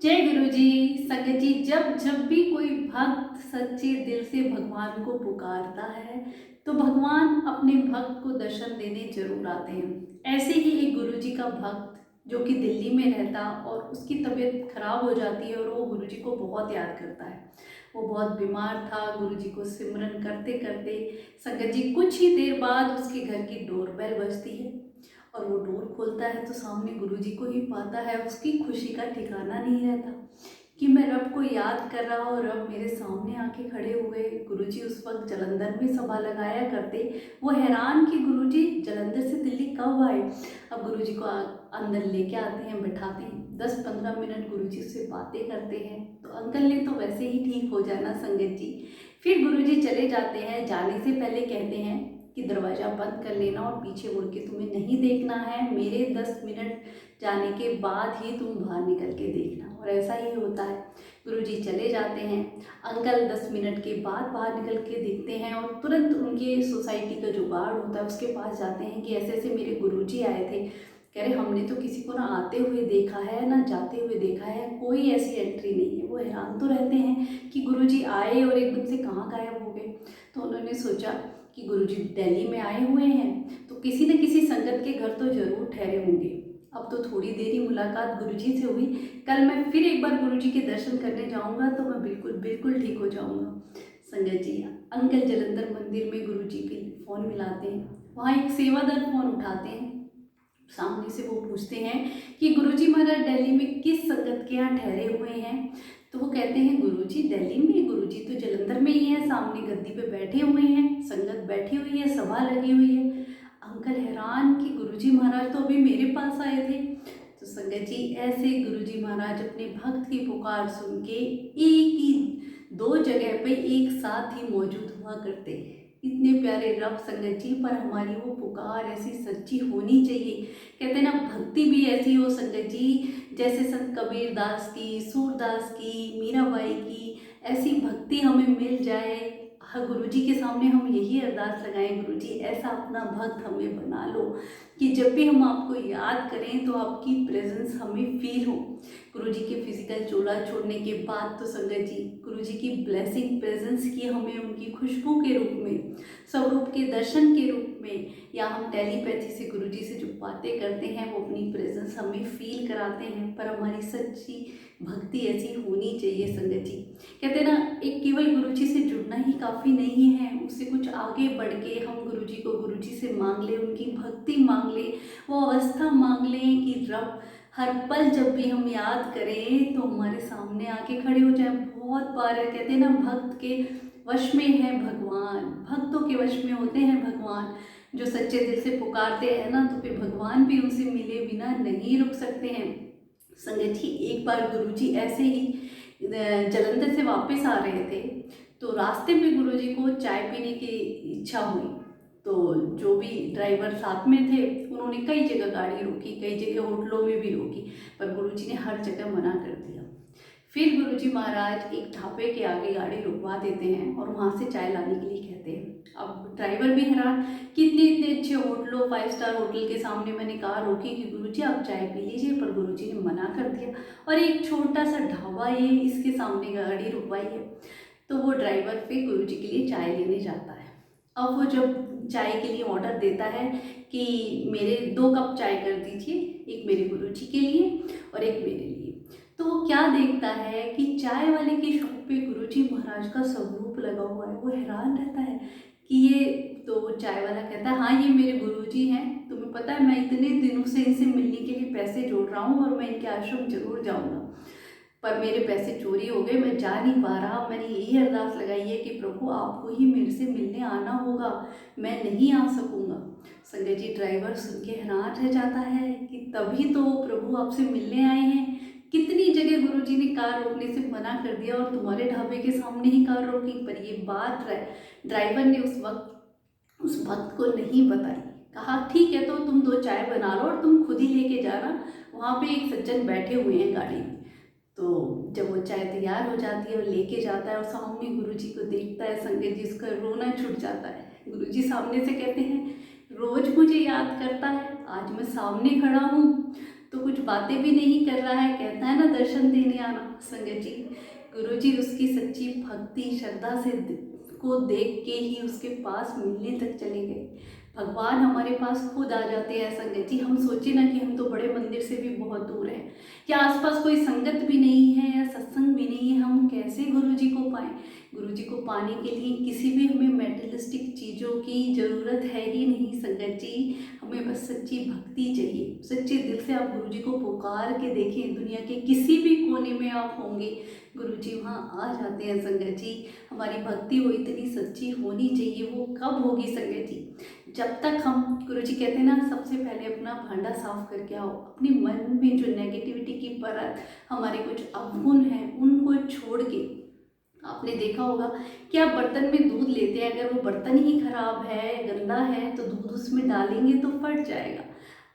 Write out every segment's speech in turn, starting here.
जय गुरु जी। संगत जी, जब जब भी कोई भक्त सच्चे दिल से भगवान को पुकारता है तो भगवान अपने भक्त को दर्शन देने जरूर आते हैं। ऐसे ही एक गुरु जी का भक्त जो कि दिल्ली में रहता और उसकी तबीयत खराब हो जाती है और वो गुरु जी को बहुत याद करता है। वो बहुत बीमार था। गुरु जी को सिमरन करते करते संगत जी कुछ ही देर बाद उसके घर की डोरबेल बजती है और वो डोर खोलता है तो सामने गुरुजी को ही पाता है। उसकी खुशी का ठिकाना नहीं रहता कि मैं रब को याद कर रहा हूँ, रब मेरे सामने आके खड़े हुए। गुरुजी उस वक्त जलंधर में सभा लगाया करते। वो हैरान कि गुरुजी जलंधर से दिल्ली कब आए। अब गुरुजी को अंदर लेके आते हैं, बैठाते हैं, 10-15 मिनट गुरुजी से बातें करते हैं। तो अंकल ने तो वैसे ही ठीक हो जाना संगत जी। फिर गुरुजी चले जाते हैं। जाने से पहले कहते हैं कि दरवाज़ा बंद कर लेना और पीछे मुड़ के तुम्हें नहीं देखना है। मेरे 10 मिनट जाने के बाद ही तुम बाहर निकल के देखना। और ऐसा ही होता है। गुरुजी चले जाते हैं। अंकल 10 मिनट के बाद बाहर निकल के देखते हैं और तुरंत उनके सोसाइटी का जो गार्ड होता है उसके पास जाते हैं कि ऐसे ऐसे मेरे गुरुजी आए थे। कह रहे हमने तो किसी को ना आते हुए देखा है ना जाते हुए देखा है, कोई ऐसी एंट्री नहीं है। वो हैरान तो रहते हैं कि गुरुजी आए और एकदम से कहाँ गायब हो गए। तो उन्होंने सोचा कि गुरुजी दिल्ली में आए हुए हैं तो किसी न किसी संगत के घर तो जरूर ठहरे होंगे। अब तो थोड़ी देर ही मुलाकात गुरुजी से हुई। कल मैं फिर एक बार गुरुजी के दर्शन करने जाऊंगा तो मैं बिल्कुल बिल्कुल ठीक हो जाऊंगा। संगत जी, अंकल जलंधर मंदिर में गुरुजी के फ़ोन मिलाते हैं। वहाँ एक सेवादार फ़ोन उठाते हैं। सामने से वो पूछते हैं कि गुरुजी महाराज दिल्ली में किस संगत के यहाँ ठहरे हुए हैं। तो वो कहते हैं गुरुजी दिल्ली में, गुरुजी तो जलंधर में ही है, सामने गद्दी पे बैठे हुए हैं, संगत बैठी हुई है, सभा लगी हुई है। अंकल हैरान कि गुरुजी महाराज तो अभी मेरे पास आए थे। तो संगत जी, ऐसे गुरुजी महाराज अपने भक्त की पुकार सुन के एक ही दो जगह पे एक साथ ही मौजूद हुआ करते हैं। इतने प्यारे रब संगत जी, पर हमारी वो पुकार ऐसी सच्ची होनी चाहिए। कहते हैं ना, भक्ति भी ऐसी हो संगत जी जैसे संत कबीर दास की, सूरदास की, मीराबाई की। ऐसी भक्ति हमें मिल जाए। हाँ, गुरु जी के सामने हम यही अरदास लगाएं, गुरु जी ऐसा अपना भक्त हमें बना लो कि जब भी हम आपको याद करें तो आपकी प्रेजेंस हमें फील हो। गुरु जी के फिजिकल चोला छोड़ने के बाद तो संगत जी गुरु जी की ब्लेसिंग प्रेजेंस की हमें उनकी खुशबू के रूप में, स्वरूप के दर्शन के रूप में, या हम टेलीपैथी से गुरुजी से जो बातें करते हैं वो अपनी प्रेजेंस हमें फील कराते हैं। पर हमारी सच्ची भक्ति ऐसी होनी चाहिए संगत जी। कहते हैं ना, एक केवल गुरुजी से जुड़ना ही काफ़ी नहीं है, उससे कुछ आगे बढ़ के हम गुरुजी को गुरुजी से मांग लें, उनकी भक्ति मांग लें, वो अवस्था मांग लें कि रब हर पल जब भी हम याद करें तो हमारे सामने आके खड़े हो जाए। बहुत बार है, कहते हैं ना, भक्त के वश में है भगवान, भक्तों के वश में होते हैं भगवान। जो सच्चे दिल से पुकारते हैं ना तो फिर भगवान भी उनसे मिले बिना नहीं रुक सकते हैं। संगत जी, एक बार गुरुजी ऐसे ही जलंधर से वापस आ रहे थे तो रास्ते में गुरुजी को चाय पीने की इच्छा हुई। तो जो भी ड्राइवर साथ में थे उन्होंने कई जगह गाड़ी रोकी, कई जगह होटलों में भी रोकी, पर गुरुजी ने हर जगह मना कर दिया। फिर गुरुजी महाराज एक ढाबे के आगे गाड़ी रुकवा देते हैं और वहाँ से चाय लाने के लिए कहते हैं। अब ड्राइवर भी हैरान कि इतने इतने अच्छे होटलों, 5 स्टार होटल के सामने मैंने कार रोकी कि गुरुजी आप चाय पी लीजिए, पर गुरुजी ने मना कर दिया और एक छोटा सा ढाबा ये इसके सामने गाड़ी रुकवाई है। तो वो ड्राइवर फिर गुरुजी के लिए चाय लेने जाता है। अब वो जब चाय के लिए ऑर्डर देता है कि मेरे 2 कप चाय कर दीजिए, एक मेरे गुरुजी के लिए और एक मेरे लिए, तो वो क्या देखता है कि चाय वाले की शॉप पे गुरुजी महाराज का स्वरूप लगा हुआ है। वो हैरान रहता है कि ये, तो चाय वाला कहता है हाँ ये मेरे गुरुजी हैं, तुम्हें पता है मैं इतने दिनों से इनसे मिलने के लिए पैसे जोड़ रहा हूँ और मैं इनके आश्रम जरूर जाऊँगा, पर मेरे पैसे चोरी हो गए, मैं जा नहीं पा रहा। मैंने यही अरदास लगाई है कि प्रभु आपको ही मेरे से मिलने आना होगा, मैं नहीं आ सकूँगा। संजय जी, ड्राइवर सुन के हैरान रह जाता है कि तभी तो प्रभु आपसे मिलने आए हैं। कितनी जगह गुरुजी ने कार रोकने से मना कर दिया और तुम्हारे ढाबे के सामने ही कार रोकी, पर ये बात ड्राइवर ने उस वक्त उस भक्त को नहीं बताई। कहा ठीक है तो तुम 2 चाय बना लो और तुम खुद ही लेके जाना, वहाँ पे एक सज्जन बैठे हुए हैं गाड़ी में। तो जब वो चाय तैयार हो जाती है और लेके जाता है और सामने गुरुजी को देखता है, संगत जी उसका रोना छूट जाता है। गुरुजी सामने से कहते हैं रोज मुझे याद करता है, आज मैं सामने खड़ा हूँ तो कुछ बातें भी नहीं कर रहा है, कहता है ना दर्शन देने आना। संगत जी, गुरुजी उसकी सच्ची भक्ति श्रद्धा से को देख के ही उसके पास मिलने तक चले गए। भगवान हमारे पास खुद आ जाते हैं संगत जी। हम सोचे ना कि हम तो बड़े मंदिर से भी बहुत दूर हैं, या आसपास कोई संगत भी नहीं है या सत्संग भी नहीं है, हम कैसे गुरुजी को पाएं। गुरुजी को पाने के लिए किसी भी हमें मेटेरियलिस्टिक चीज़ों की ज़रूरत है ही नहीं संगत जी। हमें बस सच्ची भक्ति चाहिए। सच्चे दिल से आप गुरुजी को पुकार के देखें, दुनिया के किसी भी कोने में आप होंगे, गुरुजी वहाँ आ जाते हैं संगत जी। हमारी भक्ति वो इतनी सच्ची होनी चाहिए। वो कब होगी संगत जी? जब तक हम, गुरुजी कहते हैं ना, सबसे पहले अपना भांडा साफ करके आओ। अपने मन में जो नेगेटिविटी की परत, हमारे कुछ अवगुण हैं, उनको छोड़ के, आपने देखा होगा कि आप बर्तन में दूध लेते हैं, अगर वो बर्तन ही खराब है, गंदा है, तो दूध उसमें डालेंगे तो फट जाएगा।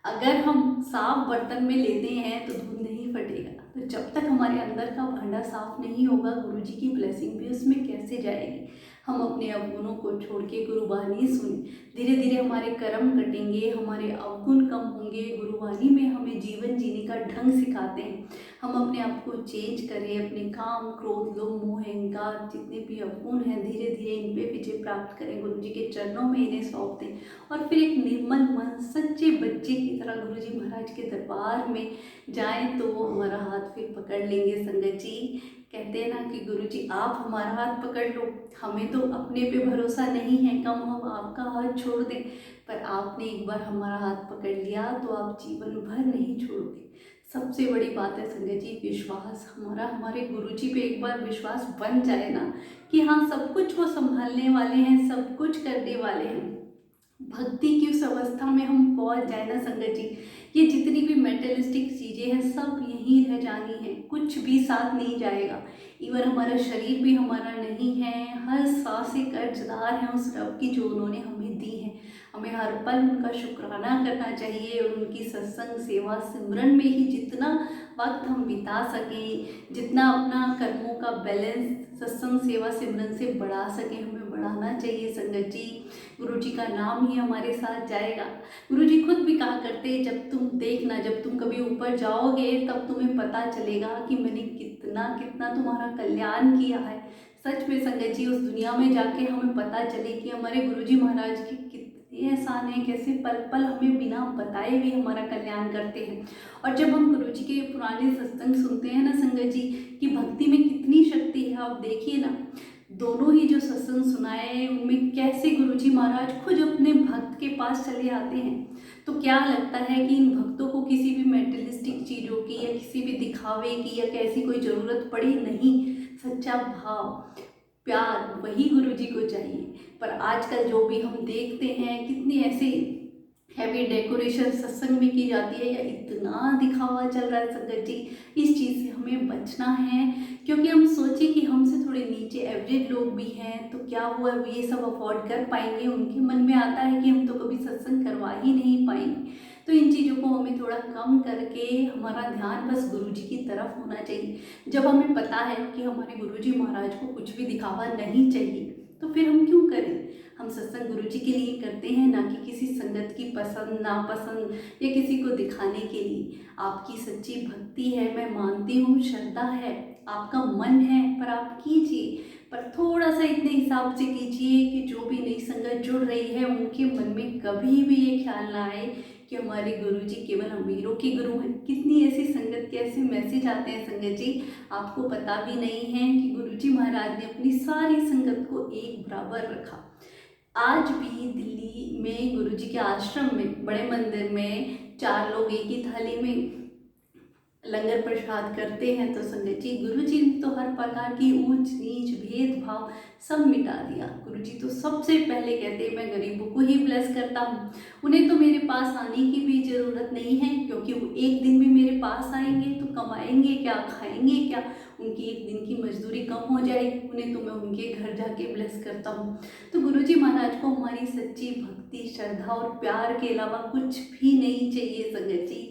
अगर हम साफ बर्तन में लेते हैं तो दूध नहीं फटेगा। तो जब तक हमारे अंदर का भांडा साफ नहीं होगा, गुरुजी की ब्लेसिंग भी उसमें कैसे जाएगी। हम अपने अवगुणों को छोड़ के गुरुवाणी सुने, धीरे धीरे हमारे कर्म कटेंगे, हमारे अवगुण कम होंगे। गुरुवाणी में हमें जीवन जीने का ढंग सिखाते हैं। हम अपने आप को चेंज करें, अपने काम, क्रोध, लोभ, मोह, अहंकार, जितने भी अवगुण हैं, धीरे धीरे इन पे विजय प्राप्त करें। गुरुजी के चरणों में इन्हें सौंप दें और फिर एक निर्मल मन, सच्चे बच्चे की तरह गुरुजी महाराज के दरबार में जाएं तो वो हमारा हाथ फिर पकड़ लेंगे संगत जी। कहते हैं ना कि गुरुजी आप हमारा हाथ पकड़ लो, हमें तो अपने पे भरोसा नहीं है, कम हम आपका हाथ छोड़ दें, पर आपने एक बार हमारा हाथ पकड़ लिया तो आप जीवन भर नहीं छोड़ोगे। सबसे बड़ी बात है संगत जी, विश्वास। हमारा हमारे गुरुजी पे एक बार विश्वास बन जाए ना कि हाँ, सब कुछ वो संभालने वाले हैं, सब कुछ करने वाले हैं, भक्ति की उस अवस्था में हम पहुंच जाए ना संगत जी, ये जितनी भी मेटेरियलिस्टिक चीज़ें हैं सब यहीं रह जानी है, कुछ भी साथ नहीं जाएगा। इवन हमारा शरीर भी हमारा नहीं है, हर सांस एक कर्जदार है उस रब की जो उन्होंने हमें दी है। हमें हर पल उनका शुक्राना करना चाहिए और उनकी सत्संग सेवा सिमरन में ही जितना वक्त हम बिता सकें, जितना अपना कर्मों का बैलेंस सत्संग सेवा सिमरन से बढ़ा सकें, हमें बढ़ाना चाहिए संगत जी। गुरुजी का नाम ही हमारे साथ जाएगा। गुरुजी खुद भी कहा करते, जब तुम देखना, जब तुम कभी ऊपर जाओगे तब तुम्हें पता चलेगा कि मैंने कितना कितना तुम्हारा कल्याण किया है। सच में संगत जी, उस दुनिया में जाके हमें पता चले कि हमारे गुरुजी महाराज के कितने एहसान है, कैसे पल पल हमें बिना बताए भी हमारा कल्याण करते हैं। और जब हम गुरुजी के पुराने सत्संग सुनते हैं ना संगत जी, कि भक्ति में कितनी शक्ति है, आप देखिए ना, दोनों ही जो सत्संग सुनाए उनमें कैसे गुरुजी महाराज खुद अपने भक्त के पास चले आते हैं। तो क्या लगता है कि इन भक्तों को किसी भी मेटेरियलिस्टिक चीज़ों की या किसी भी दिखावे की या कैसी कोई ज़रूरत पड़ी नहीं। सच्चा भाव, प्यार, वही गुरुजी को चाहिए। पर आजकल जो भी हम देखते हैं, कितनी ऐसी हैवी डेकोरेशन सत्संग में की जाती है या इतना दिखावा चल रहा है संगत जी, इस चीज़ से हमें बचना है। क्योंकि हम सोचे कि हमसे थोड़े नीचे एवरेज लोग भी हैं तो क्या हुआ, ये सब अफोर्ड कर पाएंगे, उनके मन में आता है कि हम तो कभी सत्संग करवा ही नहीं पाएंगे। तो इन चीज़ों को हमें थोड़ा कम करके हमारा ध्यान बस गुरुजी की तरफ होना चाहिए। जब हमें पता है कि हमारे गुरुजी महाराज को कुछ भी दिखावा नहीं चाहिए तो फिर हम क्यों करें। हम सत्संग गुरुजी के लिए करते हैं, ना कि किसी संगत की पसंद नापसंद या किसी को दिखाने के लिए। आपकी सच्ची भक्ति है, मैं मानती हूँ, श्रद्धा है, आपका मन है, पर आप कीजिए, पर थोड़ा सा इतने हिसाब से कीजिए कि जो भी नई संगत जुड़ रही है उनके मन में कभी भी ये ख्याल ना आए कि हमारे गुरुजी केवल अमीरों के गुरु हैं। कितनी ऐसी संगत के ऐसे मैसेज आते हैं संगत जी, आपको पता भी नहीं है कि गुरुजी महाराज ने अपनी सारी संगत को एक बराबर रखा। आज भी दिल्ली में गुरुजी के आश्रम में, बड़े मंदिर में 4 लोग एक ही थाली में लंगर प्रसाद करते हैं। तो संगत जी, गुरुजी ने तो हर प्रकार की ऊंच नीच भेदभाव सब मिटा दिया। गुरुजी तो सबसे पहले कहते हैं मैं गरीबों को ही ब्लेस करता हूँ, उन्हें तो मेरे पास आने की भी ज़रूरत नहीं है, क्योंकि वो एक दिन भी मेरे पास आएंगे तो कमाएंगे क्या, खाएंगे क्या, उनकी एक दिन की मजदूरी कम हो जाएगी, उन्हें तो मैं उनके घर जाके ब्लेस करता हूँ। तो गुरुजी महाराज को हमारी सच्ची भक्ति, श्रद्धा और प्यार के अलावा कुछ भी नहीं चाहिए संगत जी।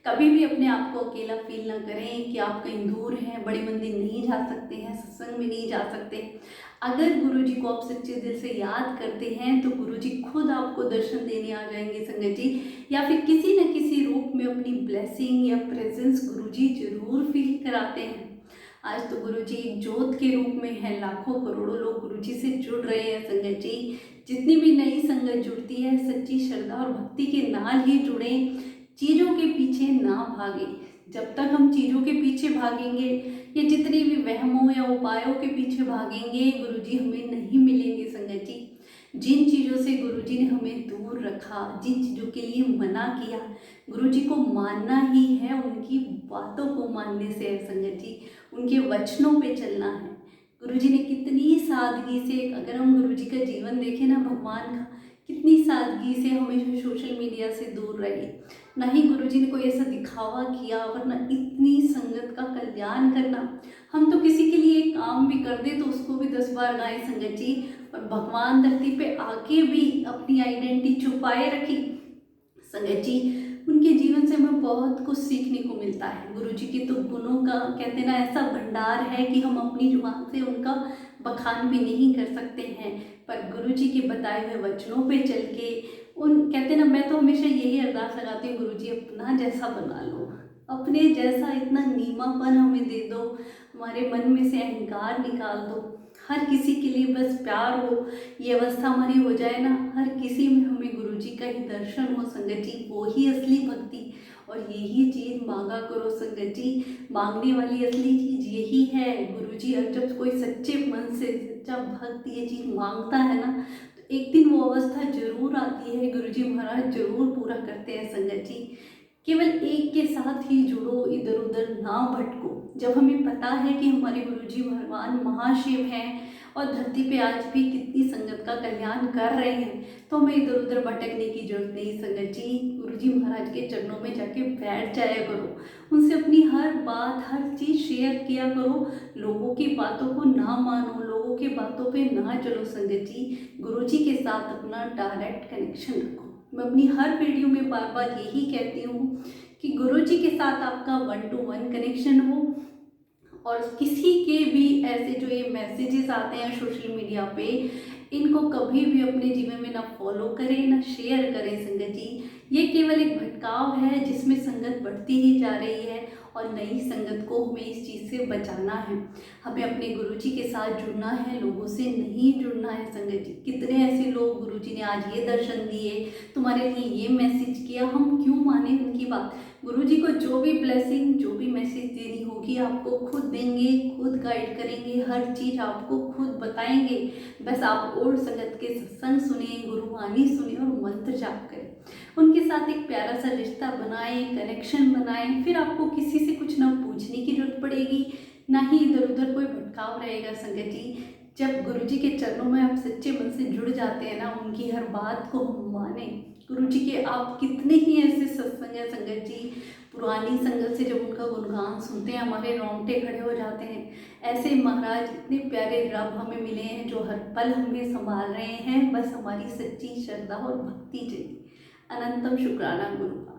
कभी भी अपने आप को अकेला फील ना करें कि आप कहीं दूर हैं, बड़े मंदिर नहीं जा सकते हैं, सत्संग में नहीं जा सकते। अगर गुरुजी को आप सच्चे दिल से याद करते हैं तो गुरुजी खुद आपको दर्शन देने आ जाएंगे संगत जी, या फिर किसी न किसी रूप में अपनी ब्लेसिंग या प्रेजेंस गुरुजी जरूर फील कराते हैं। आज तो गुरुजी एक ज्योत के रूप में है, लाखों करोड़ों लोग गुरुजी से जुड़ रहे हैं संगत जी। जितनी भी नई संगत जुड़ती है सच्ची श्रद्धा और भक्ति के नाल ही जुड़े, चीज़ों के पीछे ना भागे। जब तक हम चीज़ों के पीछे भागेंगे या जितनी भी वहमों या उपायों के पीछे भागेंगे, गुरुजी हमें नहीं मिलेंगे संगत जी। जिन चीज़ों से गुरुजी ने हमें दूर रखा, जिन चीज़ों के लिए मना किया, गुरुजी को मानना ही है, उनकी बातों को मानने से है संगत जी, उनके वचनों पे चलना है। गुरुजी ने कितनी सादगी से, अगर हम गुरुजी का जीवन देखें ना, भगवान का कितनी सादगी से हमेशा सोशल मीडिया से दूर रहे। ना ही गुरुजी ने कोई ऐसा दिखावा किया, वरना इतनी संगत का कल्याण करना। हम तो किसी के लिए एक काम भी कर दे तो उसको भी 10 बार गाएं संगत जी, और भगवान धरती पे आके भी अपनी आइडेंटिटी छुपाए रखी संगत जी। उनके जीवन से हमें बहुत कुछ सीखने को मिलता है। गुरुजी के तो गुणों का कहते हैं ना, ऐसा भंडार है कि हम अपनी जुबान से उनका बखान भी नहीं कर सकते हैं, पर गुरुजी के बताए हुए वचनों पे चल के उन कहते हैं ना, मैं तो हमेशा यही अरदास लगाती हूँ, गुरुजी अपना जैसा बना लो, अपने जैसा इतना नीमापन हमें दे दो, हमारे मन में से अहंकार निकाल दो, हर किसी के लिए बस प्यार हो, ये अवस्था हमारी हो जाए ना, हर किसी में हमें गुरुजी का ही दर्शन हो संगत जी, वो ही असली भक्ति। और यही चीज़ मांगा करो संगत जी, मांगने वाली असली चीज़ यही है गुरुजी। और जब कोई सच्चे मन से सच्चा भक्त ये चीज़ मांगता है ना, तो एक दिन वो अवस्था जरूर आती है, गुरुजी महाराज जरूर पूरा करते हैं संगत जी। केवल एक के साथ ही जुड़ो, इधर उधर ना भटको। जब हमें पता है कि हमारे गुरुजी भगवान महाशिव हैं और धरती पे आज भी कितनी संगत का कल्याण कर रहे हैं, तो हमें इधर उधर भटकने की जरूरत नहीं संगत जी। गुरुजी महाराज के चरणों में जाके बैठ जाया करो, उनसे अपनी हर बात हर चीज़ शेयर किया करो। लोगों की बातों को ना मानो, लोगों की बातों पे ना चलो संगत जी, गुरुजी के साथ अपना डायरेक्ट कनेक्शन रखो। मैं अपनी हर वीडियो में बार बार यही कहती हूँ कि गुरुजी के साथ आपका 1 to 1 कनेक्शन हो, और किसी के भी ऐसे जो ये मैसेजेस आते हैं सोशल मीडिया पे, इनको कभी भी अपने जीवन में ना फॉलो करें ना शेयर करें संगत जी। ये केवल एक भटकाव है जिसमें संगत बढ़ती ही जा रही है, और नई संगत को हमें इस चीज़ से बचाना है। हमें अपने गुरुजी के साथ जुड़ना है, लोगों से नहीं जुड़ना है संगत जी। कितने ऐसे लोग गुरुजी ने आज ये दर्शन दिए, तुम्हारे लिए ये मैसेज किया, हम क्यों माने उनकी बात। गुरुजी को जो भी ब्लेसिंग जो भी मैसेज देनी होगी आपको खुद देंगे, खुद गाइड करेंगे, हर चीज़ आपको खुद बताएंगे। बस आप ओल्ड संगत के सत्संग सुने, गुरुवाणी सुने और मंत्र जाप करें, उनके साथ एक प्यारा सा रिश्ता बनाएं, कनेक्शन बनाएं। फिर आपको किसी से कुछ ना पूछने की जरूरत पड़ेगी, ना ही इधर उधर कोई भटकाव रहेगा संगत जी। जब गुरुजी के चरणों में आप सच्चे मन से जुड़ जाते हैं ना, उनकी हर बात को हम माने। गुरुजी के आप कितने ही ऐसे सत्संग है संगत जी, पुरानी संगत से जब उनका गुणगान सुनते हैं हमारे रोंगटे खड़े हो जाते हैं। ऐसे महाराज इतने प्यारे रब हमें मिले हैं जो हर पल हमें संभाल रहे हैं, बस हमारी सच्ची श्रद्धा और भक्ति चाहिए। अनंतम शुक्राना गुरु का।